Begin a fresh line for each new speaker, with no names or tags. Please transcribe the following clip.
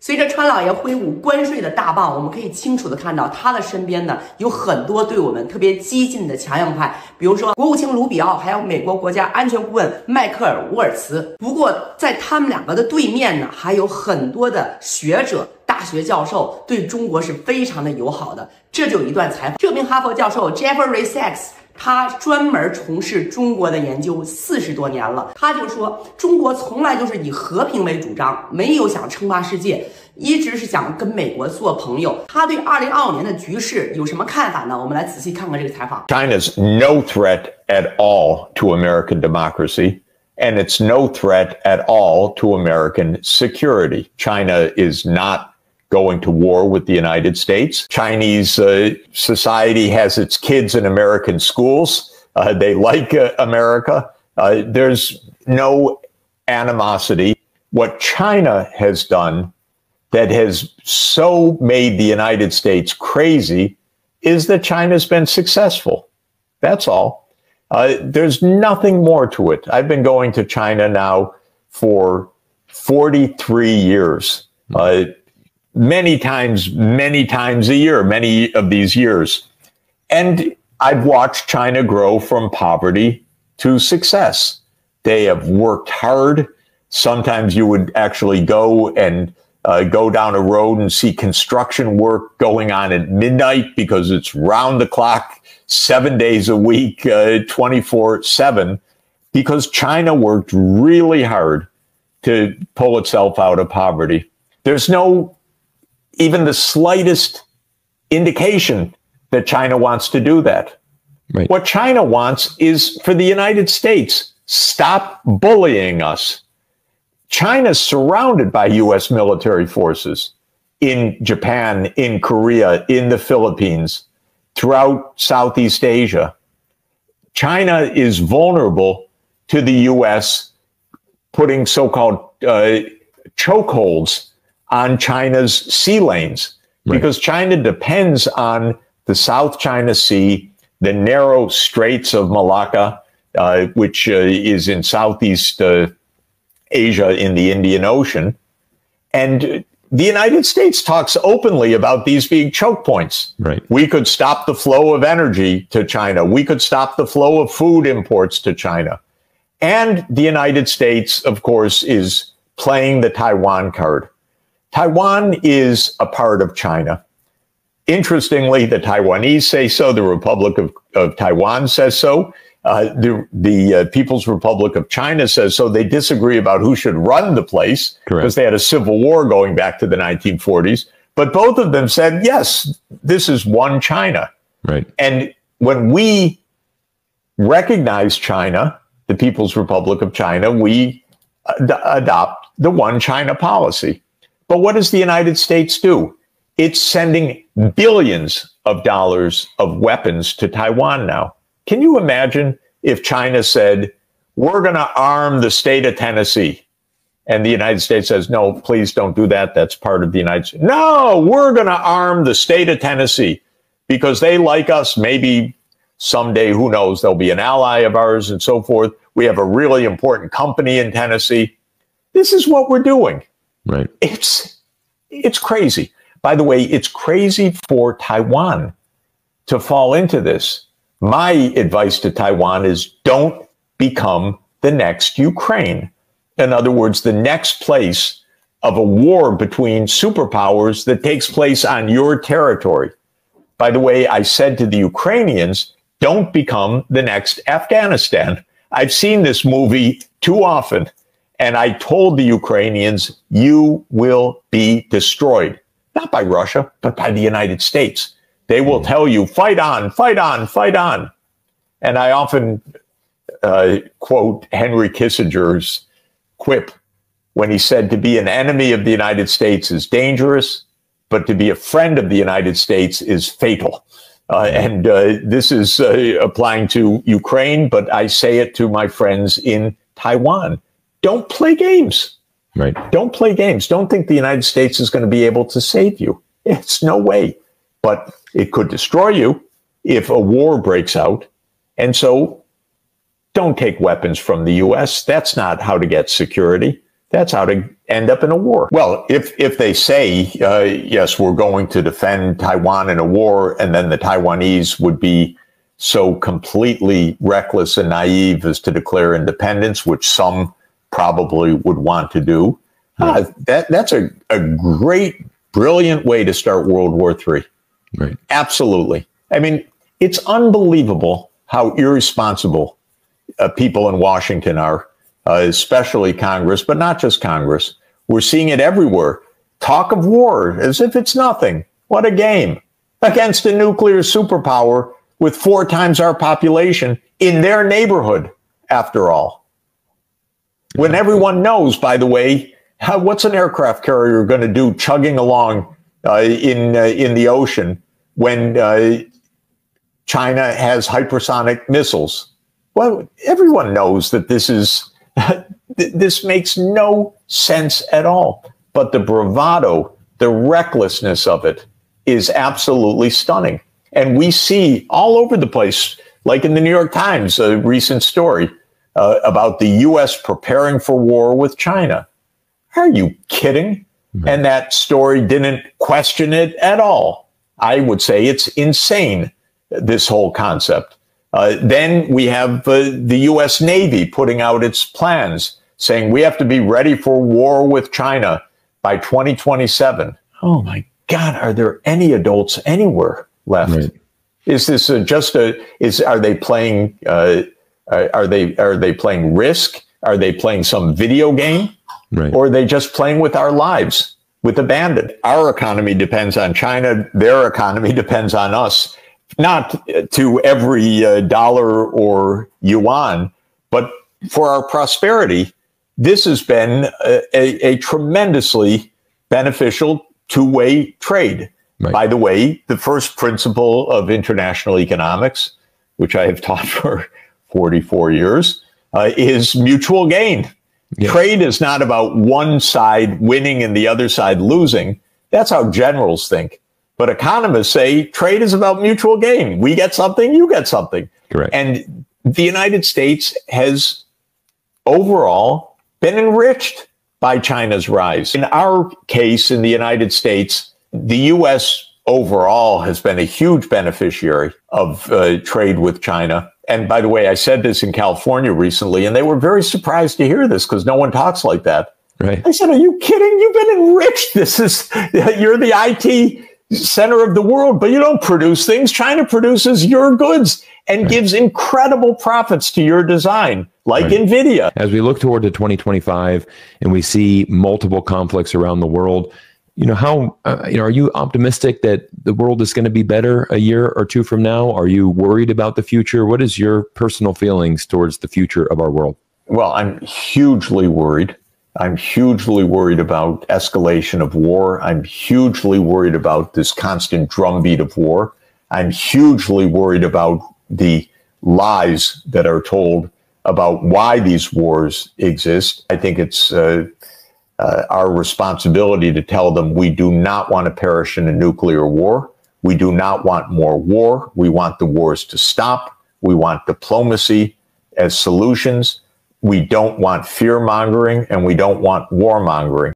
随着川老爷挥舞关税的大棒，我们可以清楚的看到他的身边呢有很多对我们特别激进的强硬派，比如说国务卿卢比奥，还有美国国家安全顾问迈克尔·沃尔茨。不过在他们两个的对面呢，还有很多的学者、大学教授对中国是非常的友好的。这就有一段采访，这名哈佛教授 Jeffrey Sachs。他专门从事中国的研究40多年了，他就说中国从来就是以和平为主张，没有想称霸世界，一直是想跟美国做朋友。他对2025年的局势有什么看法呢？我们来仔细看看这个采访。
China's no threat at all to American democracy, and it's no threat at all to American security. China is not going to war with the United States. Chinese society has its kids in American schools. They like America. There's no animosity. What China has done that has so made the United States crazy is that China's been successful. That's all. There's nothing more to it. I've been going to China now for 43 years. Many times a year, many of these years. And I've watched China grow from poverty to success. They have worked hard. Sometimes you would actually go and go down a road and see construction work going on at midnight because it's round the clock, 7 days a week, 24/7, because China worked really hard to pull itself out of poverty. There's no even the slightest indication that China wants to do that. Right. What China wants is for the United States, stop bullying us. China's surrounded by U.S. military forces in Japan, in Korea, in the Philippines, throughout Southeast Asia. China is vulnerable to the U.S. putting so-called chokeholds on China's sea lanes, because China depends on the South China Sea, the narrow straits of Malacca, which is in Southeast Asia in the Indian Ocean. And the United States talks openly about these being choke points. Right. We could stop the flow of energy to China. We could stop the flow of food imports to China. And the United States, of course, is playing the Taiwan card. Taiwan is a part of China. Interestingly, the Taiwanese say so. The Republic of Taiwan says so. The People's Republic of China says so. They disagree about who should run the place because they had a civil war going back to the 1940s. But both of them said, yes, this is one China. Right. And when we recognize China, the People's Republic of China, we adopt the one China policy. But what does the United States do? It's sending billions of dollars of weapons to Taiwan now. Can you imagine if China said, we're going to arm the state of Tennessee? And the United States says, no, please don't do that. That's part of the United States. No, we're going to arm the state of Tennessee because they like us. Maybe someday, who knows, they'll be an ally of ours and so forth. We have a really important company in Tennessee. This is what we're doing. Right. It's crazy. By the way, it's crazy for Taiwan to fall into this. My advice to Taiwan is don't become the next Ukraine. In other words, the next place of a war between superpowers that takes place on your territory. By the way, I said to the Ukrainians, don't become the next Afghanistan. I've seen this movie too often. And I told the Ukrainians, you will be destroyed, not by Russia, but by the United States. They will tell you, fight on, fight on, fight on. And I often quote Henry Kissinger's quip when he said, to be an enemy of the United States is dangerous, but to be a friend of the United States is fatal. And this is applying to Ukraine, but I say it to my friends in Taiwan. Don't play games. Right. Don't play games. Don't think the United States is going to be able to save you. It's no way. But it could destroy you if a war breaks out. And so don't take weapons from the U.S. That's not how to get security. That's how to end up in a war. Well, if they say, yes, we're going to defend Taiwan in a war, and then the Taiwanese would be so completely reckless and naive as to declare independence, which some probably would want to do, that's a great, brilliant way to start World War III.
Right.
Absolutely. I mean, it's unbelievable how irresponsible people in Washington are, especially Congress, but not just Congress. We're seeing it everywhere. Talk of war as if it's nothing. What a game. Against a nuclear superpower with 4 times our population in their neighborhood, after all. When everyone knows, by the way, what's an aircraft carrier going to do chugging along in the ocean when China has hypersonic missiles? Well, everyone knows that this makes no sense at all. But the bravado, the recklessness of it is absolutely stunning. And we see all over the place, like in the New York Times, a recent story about the U.S. preparing for war with China. Are you kidding? Mm-hmm. And that story didn't question it at all. I would say it's insane, this whole concept. Then we have the U.S. Navy putting out its plans, saying we have to be ready for war with China by 2027. Oh, my God, are there any adults anywhere left? Right. Is this are they playing Risk? Are they playing some video game?
Right.
Or are they just playing with our lives, with abandon? Our economy depends on China. Their economy depends on us, not to every dollar or yuan, but for our prosperity. This has been a tremendously beneficial two-way trade. Right. By the way, the first principle of international economics, which I have taught for 44 years, is mutual gain. Yes. Trade is not about one side winning and the other side losing. That's how generals think. But economists say trade is about mutual gain. We get something, you get something.
Correct.
And the United States has overall been enriched by China's rise. In our case, in the United States, the U.S. overall has been a huge beneficiary of trade with China. And by the way, I said this in California recently, and they were very surprised to hear this because no one talks like that.
Right.
I said, are you kidding? You've been enriched. You're the IT center of the world, but you don't produce things. China produces your goods and gives incredible profits to your design, like NVIDIA.
As we look toward to 2025 and we see multiple conflicts around the world, are you optimistic that the world is going to be better a year or two from now? Are you worried about the future? What is your personal feelings towards the future of our world?
Well, I'm hugely worried. I'm hugely worried about escalation of war. I'm hugely worried about this constant drumbeat of war. I'm hugely worried about the lies that are told about why these wars exist. I think it's our responsibility to tell them we do not want to perish in a nuclear war. We do not want more war. We want the wars to stop. We want diplomacy as solutions. We don't want fear mongering, and we don't want warmongering.